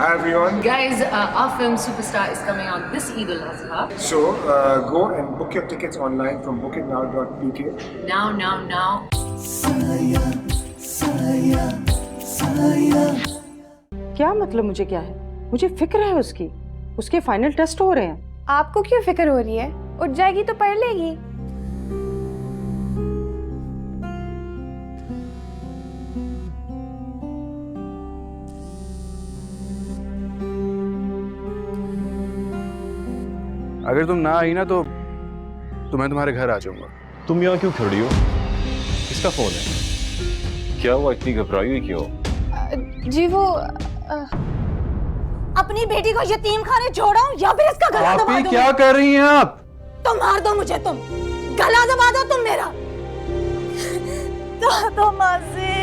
Hi everyone. Guys, our film Superstar is coming out this Eid al-Adha. So go and book your tickets online from bookitnow.pk. Now. क्या मतलब? मुझे क्या है? मुझे फिक्र है उसकी। उसके फाइनल टेस्ट हो रहे हैं। आपको क्यों फिक्र हो रही है? उठ जाएगी तो पढ़ लेगी। अगर तुम ना आई ना तो मैं तुम्हारे घर आ जाऊंगा। तुम यहाँ क्यों खड़ी हो? किसका फोन है? क्या हुआ, इतनी घबराई हुई क्यों? जी वो अपनी बेटी को यतीम खाने छोड़ाऊं या फिर इसका गला दबा दूं? क्या कर रही हैं आप? तो मार दो मुझे, तुम गला दबा दो तुम मेरा। तो मासी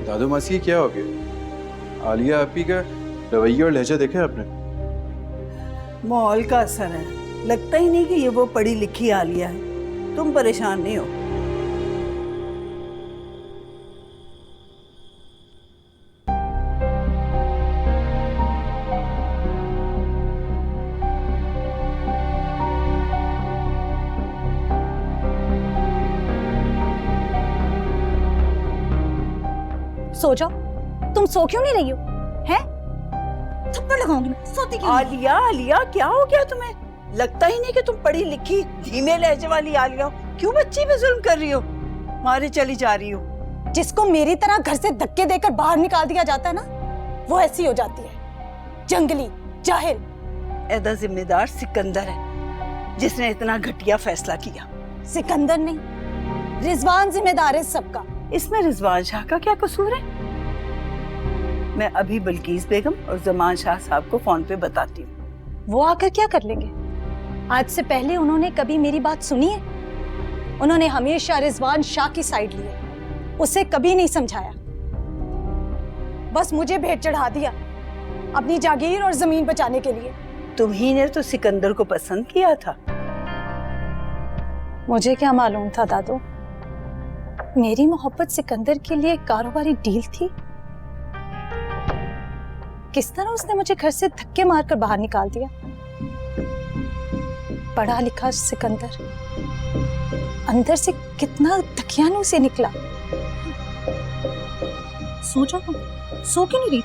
दादू मासी क्या हो गया? आलिया आपी का रवैया और लहजा देखा है आपने? माहौल का असर है। लगता ही नहीं कि ये वो पढ़ी लिखी आलिया है। तुम परेशान नहीं हो। सो जाओ। तुम सो क्यों नहीं रही हो? हैं? थप्पड़ लगाऊंगी मैं। सोती क्यों? आलिया आलिया क्या हो गया तुम्हें? लगता ही नहीं कि तुम पढ़ी लिखी धीमे लहजे वाली आलिया हो। क्यों बच्ची पे जुल्म कर रही हो? मारे चली जा रही हो। जिसको मेरी तरह घर से धक्के देकर बाहर निकाल दिया जाता है ना, वो ऐसी हो जाती है, जंगली, जाहिल। ऐदा जिम्मेदार सिकंदर है जिसने इतना घटिया फैसला किया। सिकंदर नहीं, रिजवान जिम्मेदार है सबका। इसमें रिजवान शाह का क्या कसूर है? मैं अभी बल्कीस बेगम और जमान शाह साहब को फोन पे बताती हूँ। वो आकर क्या कर लेंगे? आज से पहले उन्होंने कभी मेरी बात सुनी है? उन्होंने हमेशा रिजवान शाह की साइड ली है, उसे कभी नहीं समझाया। बस मुझे भेंट चढ़ा दिया अपनी जागीर और जमीन बचाने के लिए। तुम्ही ने तो सिकंदर को पसंद किया था। मुझे क्या मालूम था दादू, मेरी मोहब्बत सिकंदर के लिए कारोबारी डील थी। किस तरह उसने मुझे घर से धक्के मारकर बाहर निकाल दिया। पढ़ा लिखा सिकंदर अंदर से कितना दकियानू से निकला। सो जाओ, सो क्यों नहीं रही?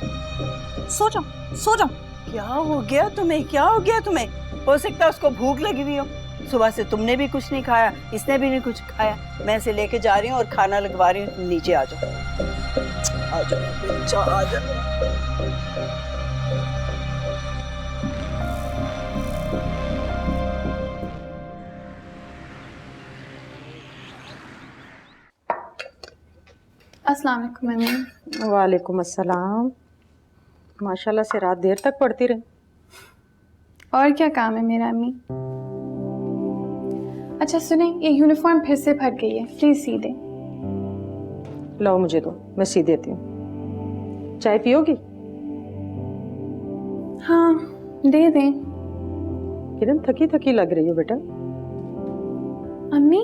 सो जाओ, सो जाओ। क्या हो गया तुम्हें? क्या हो गया तुम्हें? हो सकता है उसको भूख लगी हुई हो। सुबह से तुमने भी कुछ नहीं खाया, इसने भी नहीं कुछ खाया। मैं इसे लेके जा रही हूँ और खाना लगवा रही हूँ। तुम नीचे आ जाओ। आ जाओ बच्चा, आ जाओ। अस्सलाम वालेकुम मम्मी। वालेकुम अस्सलाम। माशाल्लाह से रात देर तक पढ़ती रही। और क्या काम है मेरा अम्मी? अच्छा सुने, ये यूनिफॉर्म फिर से फट गई है, प्लीज सी दें। लो मुझे दो, मैं सी देती हूँ। चाय पियोगी? हाँ दे दें। किरण थकी थकी लग रही हो बेटा। अम्मी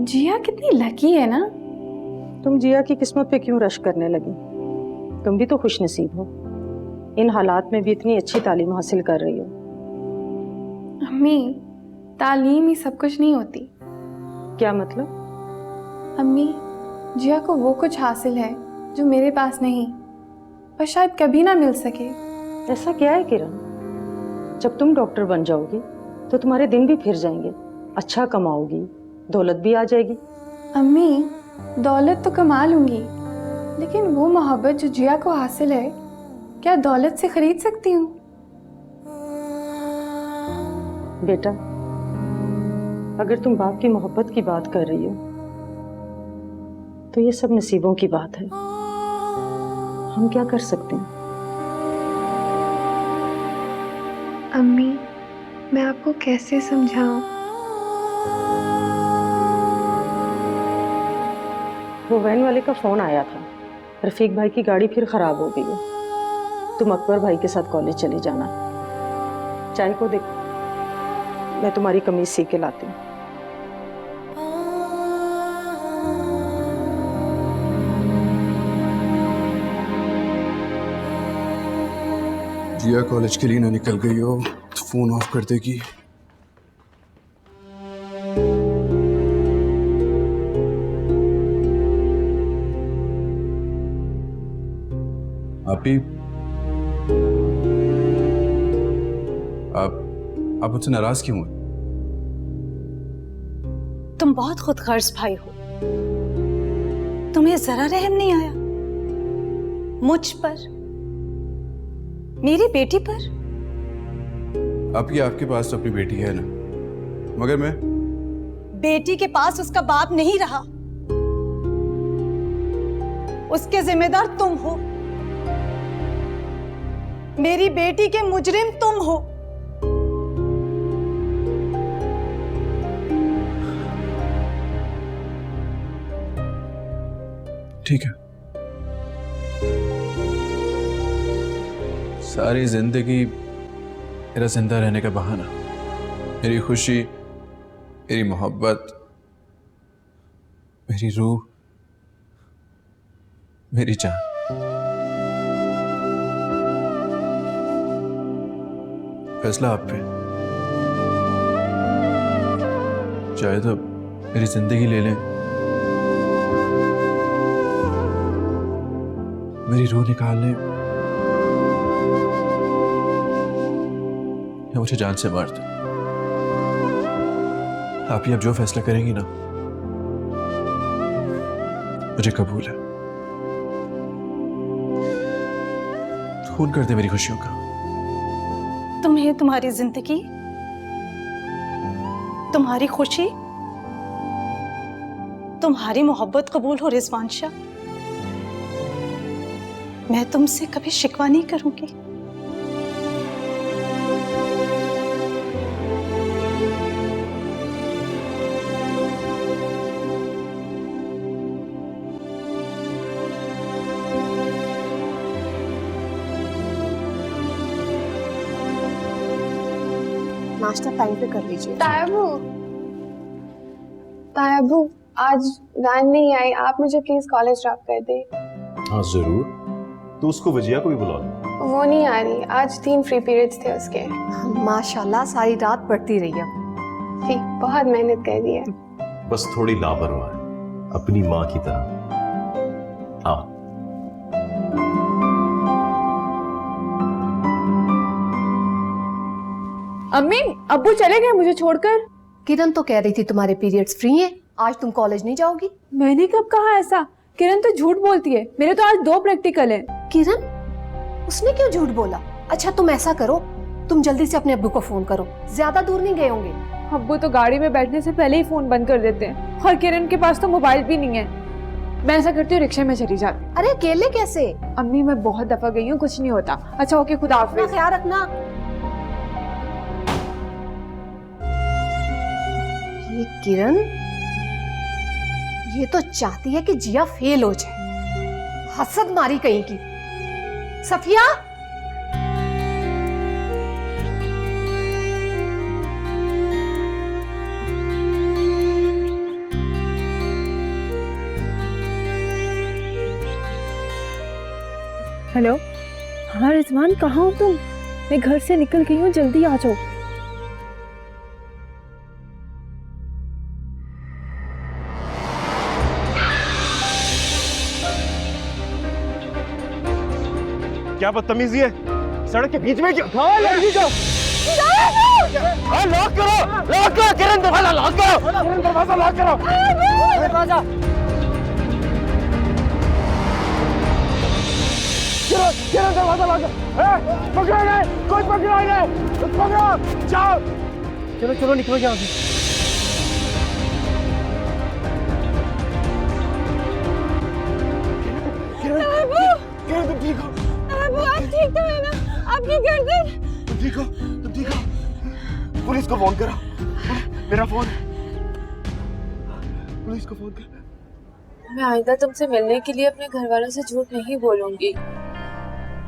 जिया कितनी लकी है ना। तुम जिया की किस्मत पे क्यों रश करने लगी? तुम भी तो खुश नसीब हो, इन हालात में भी इतनी अच्छी तालीम हासिल कर रही हो। अम्मी तालीम ही सब कुछ नहीं होती। क्या मतलब? अम्मी जिया को वो कुछ हासिल है जो मेरे पास नहीं, और शायद कभी ना मिल सके। ऐसा क्या है किरण? जब तुम डॉक्टर बन जाओगी तो तुम्हारे दिन भी फिर जाएंगे, अच्छा कमाओगी, दौलत भी आ जाएगी। अम्मी दौलत तो कमा लूंगी, लेकिन वो मोहब्बत जो जिया को हासिल है, क्या दौलत से खरीद सकती हूँ? बेटा अगर तुम बाप की मोहब्बत की बात कर रही हो तो ये सब नसीबों की बात है। हम क्या कर सकते हैं? अम्मी मैं आपको कैसे समझाऊं? वो वैन वाले का फोन आया था, रफीक भाई की गाड़ी फिर खराब हो गई है। तुम अकबर भाई के साथ कॉलेज चली जाना। चाय को देखो, मैं तुम्हारी कमीज सी के लाती हूँ। जिया कॉलेज के लिए ना निकल गई हो तो फोन ऑफ कर देगी। आप मुझसे नाराज क्यों हैं? तुम बहुत खुद गर्ज भाई हो, तुम्हें जरा रहम नहीं आया मुझ पर, मेरी बेटी पर। आपके पास तो अपनी बेटी है ना, मगर मैं बेटी के पास उसका बाप नहीं रहा, उसके जिम्मेदार तुम हो। मेरी बेटी के मुजरिम तुम हो। ठीक है, सारी जिंदगी मेरा जिंदा रहने का बहाना, मेरी खुशी, मेरी मोहब्बत, मेरी रूह, मेरी जान। फैसला आप पे, चाहे तो मेरी जिंदगी ले लें, मेरी रूह निकाल लें, या मुझे जान से मार दो। आप ही अब जो फैसला करेंगी ना, मुझे कबूल है। खून कर दे मेरी खुशियों का। तुम्हें तुम्हारी जिंदगी, तुम्हारी खुशी, तुम्हारी मोहब्बत कबूल हो रिजवान शाह। मैं तुमसे कभी शिकवा नहीं करूंगी। नाश्ता टाइम पे कर लीजिए। तायाबू, आज वैन नहीं आई, आप मुझे प्लीज कॉलेज ड्रॉप कर दे। हाँ जरूर, तो उसको वजिया को भी बुला लो। वो नहीं आ रही, आज 3 फ्री पीरियड्स थे उसके। माशाल्लाह सारी रात पढ़ती रही है। बहुत मेहनत कर रही है। बस थोड़ी लापरवाह है, अपनी माँ की तरह। हाँ अम्मी, अब्बू चले गए मुझे छोड़कर। किरण तो कह रही थी तुम्हारे पीरियड्स फ्री हैं, आज तुम कॉलेज नहीं जाओगी। मैंने कब कहा ऐसा? किरण तो झूठ बोलती है, मेरे तो आज 2 प्रैक्टिकल हैं। किरण, उसने क्यों झूठ बोला? अच्छा तुम ऐसा करो, तुम जल्दी से अपने अब्बू को फोन करो, ज्यादा दूर नहीं गए होंगे। अब्बू तो गाड़ी में बैठने से पहले ही फोन बंद कर देते हैं, और किरण के पास तो मोबाइल भी नहीं है। मैं ऐसा करती हूँ, रिक्शे में चली जाती हूँ। अरे अकेले कैसे? अम्मी मैं बहुत दफा गई हूँ, कुछ नहीं होता। अच्छा ओके, खुदा अपना हाफिज। ख्याल रखना। ये किरण, ये तो चाहती है कि जिया फेल हो जाए, हसद मारी कहीं की। सफिया, हेलो। हाँ रिजवान, कहाँ हो तुम? मैं घर से निकल गई हूँ, जल्दी आ जाओ। क्या बदतमीजी है, सड़क के बीच में क्यों? लड़की को लॉक करो, किरण दरवाजा लॉक करो, किरण दरवाजा लॉक करो, दरवाजा। किरण दरवाजा लॉक करो। पकड़ो नहीं, कोई पकड़ो नहीं, पकड़ो, जाओ। चलो चलो निकलो यहाँ से। किरण तुम ठीक हो? आप ठीक तो है ना? आपकी गर्दन। तुम ठीक हो? तुम ठीक हो? पुलिस को फोन करो, मेरा फोन, पुलिस को फोन कर। मैं आइंदा तुमसे मिलने के लिए अपने घर वालों से झूठ नहीं बोलूंगी।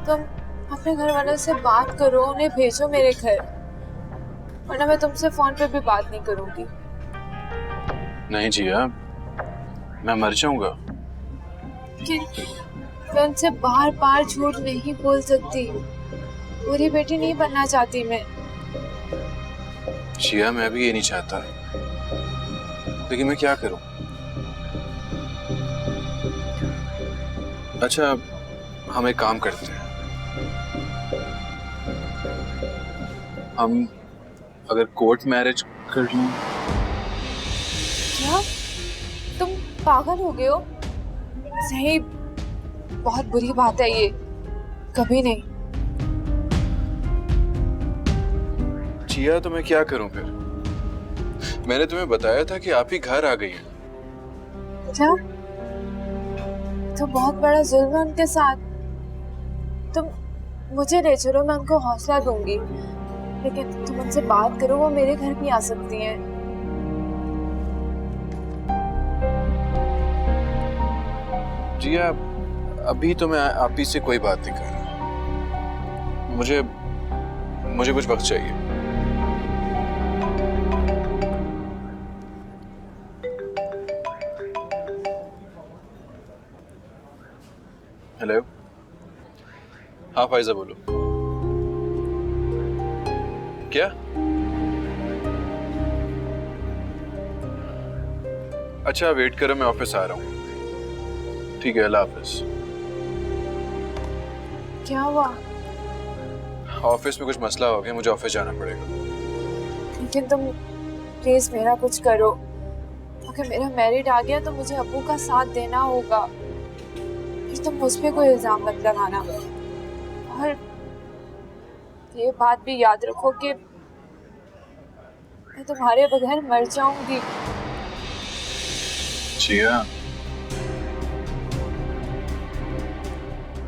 तुम अपने घर वालों से बात करो, उन्हें भेजो मेरे घर, वरना मैं तुमसे फोन पे भी बात नहीं करूंगी। नहीं जिया, मैं मर जाऊंगा। मैं उनसे बार बार झूठ नहीं बोल सकती। बुरी बेटी नहीं बनना चाहती मैं। जिया, मैं भी ये नहीं चाहता, लेकिन मैं क्या करूं? अच्छा, हम एक काम करते हैं, हम अगर कोर्ट मैरिज कर लूं। क्या तुम पागल हो गए हो? सही, बहुत बुरी बात है ये, कभी नहीं। जिया, तो मैं क्या करूं फिर? मैंने तुम्हें बताया था कि आप ही घर आ गई हैं। क्या? तो बहुत बड़ा जुल्म है उनके साथ। तुम मुझे ले चलो, मैं उनको हौसला दूंगी, लेकिन तुम उनसे बात करो, वो मेरे घर भी आ सकती हैं। जिया, अभी तो मैं आप ही से कोई बात नहीं कर रहा। मुझे कुछ वक्त चाहिए। हेलो, हाँ फाइजा बोलो। क्या? अच्छा, वेट करो, मैं ऑफिस आ रहा हूँ। ठीक है, अल्लाह हाफिज। क्या हुआ? ऑफिस में कुछ मसला हो गया, मुझे ऑफिस जाना पड़ेगा। लेकिन तुम प्लीज मेरा कुछ करो। अगर मेरा मैरिड आ गया तो मुझे अब्बू का साथ देना होगा। फिर तुम मुझ पे कोई इल्जाम मत लगाना, और ये बात भी याद रखो कि मैं तुम्हारे बगैर मर जाऊंगी। जिया,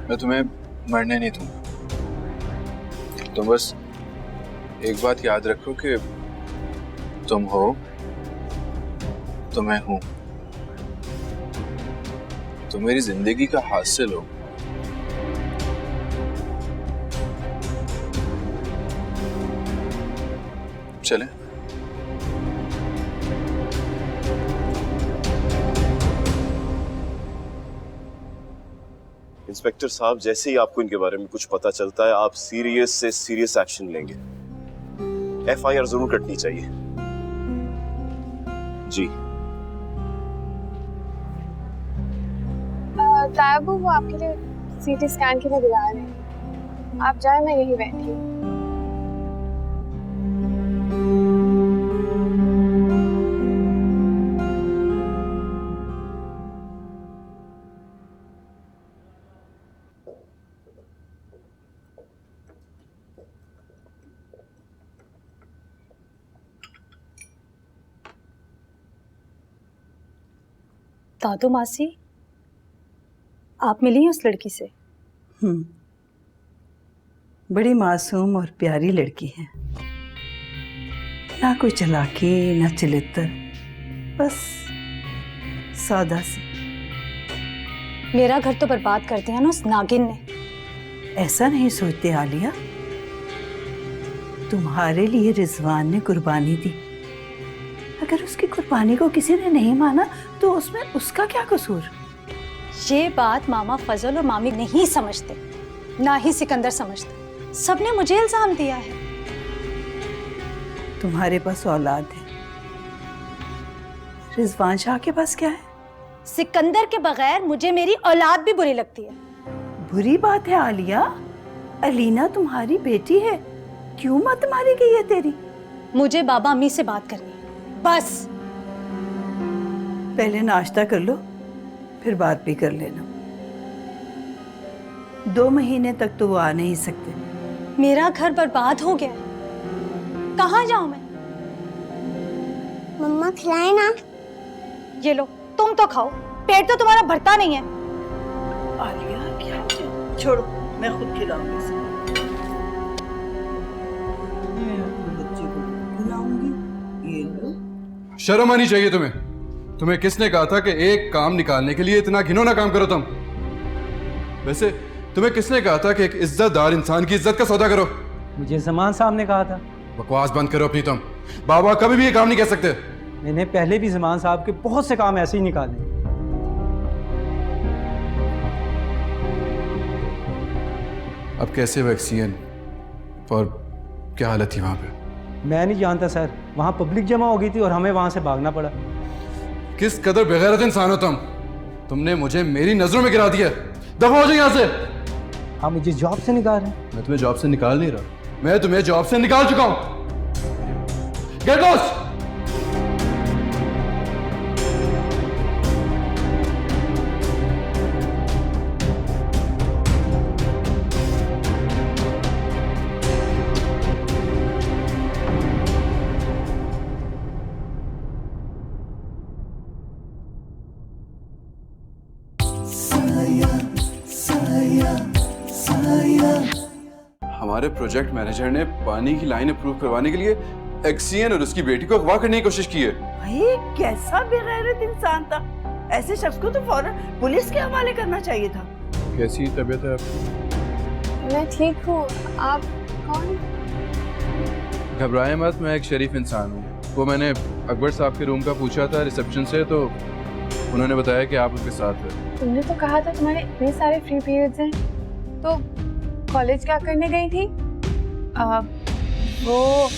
मैं तुम्हें मरने नहीं दूंगा। तुम बस एक बात याद रखो कि तुम हो तो मैं हूं। तुम मेरी जिंदगी का हासिल हो। चलें? इंस्पेक्टर साहब, जैसे ही आपको इनके बारे में कुछ पता चलता है, आप सीरियस से सीरियस एक्शन लेंगे। एफआईआर जरूर कटनी चाहिए। जी तायब, वो आपके लिए सीटी स्कैन के लिए बुला रहे हैं, आप जाए, मैं यहीं बैठी हूँ। दादू मासी, आप मिली उस लड़की से? बड़ी मासूम और प्यारी लड़की है, ना कोई चालाकी ना चलित्र, बस सादा सी। मेरा घर तो बर्बाद कर दिया ना उस नागिन ने। ऐसा नहीं सोचते आलिया, तुम्हारे लिए रिजवान ने कुर्बानी दी। अगर उसकी कुर्बानी को किसी ने नहीं माना तो उसमें उसका क्या कसूर? ये बात मामा फजल और मामी नहीं समझते, ना ही सिकंदर समझते। सबने मुझे इल्जाम दिया है। तुम्हारे पास औलाद है, रिजवान शाह के पास क्या है? सिकंदर के बगैर मुझे मेरी औलाद भी बुरी लगती है। बुरी बात है आलिया, अलीना तुम्हारी बेटी है, क्यों मत मारी गई है तेरी? मुझे बाबा अम्मी से बात करनी है, बस। पहले नाश्ता कर लो, फिर बात भी कर लेना। 2 महीने तक तो वो आ नहीं सकते। मेरा घर बर्बाद हो गया, कहाँ जाऊं मैं? मम्मा खिलाए ना। ये लो, तुम तो खाओ, पेट तो तुम्हारा भरता नहीं है। आलिया, क्या हो गया? छोड़ो, मैं खुद खिलाऊंगी इसे। मैं अपने बच्चे को खिलाऊंगी। ये लो। शर्म आनी चाहिए तुम्हें। तुम्हें किसने कहा था कि एक काम निकालने के लिए इतना घिनौना काम करो तुम? वैसे तुम्हें किसने कहा था कि एक इज्जतदार इंसान की इज्जत का सौदा करो? मुझे जमान साहब ने कहा था। बकवास बंद करो अपनी तुम। बाबा कभी भी ये काम नहीं कह सकते। मैंने पहले भी जमान साहब के बहुत से काम ऐसे ही निकाले। अब कैसे वैक्सीन और क्या हालत थी वहाँ पे? मैं नहीं जानता सर, वहाँ पब्लिक जमा हो गई थी और हमें वहाँ से भागना पड़ा। किस कदर बेगैरत इंसान हो तुम। तुमने मुझे मेरी नजरों में गिरा दिया। दफा हो जाओ यहाँ से। आप मुझे जॉब से निकाल रहे हैं? मैं तुम्हें जॉब से निकाल नहीं रहा, मैं तुम्हें जॉब से निकाल चुका हूँ। Get lost. हमारे प्रोजेक्ट मैनेजर ने पानी की लाइन अप्रूव करवाने के लिए एक्सियन और उसकी बेटी को अगवा करने की कोशिश की है। भाई कैसा बेगैरत इंसान था, ऐसे शख्स को तो फौरन पुलिस के हवाले करना चाहिए था। कैसी तबीयत है आपकी? मैं ठीक हूँ, आप कौन? घबराएं मत, मैं एक शरीफ इंसान हूँ। वो मैंने अकबर साहब के रूम का पूछा था रिसेप्शन से, तो उन्होंने बताया कि आप उनके साथ हैं। तुमने तो कहा था तुम्हारे इतने सारे फ्री पीरियड्स हैं, तो कॉलेज क्या करने गई थी? वो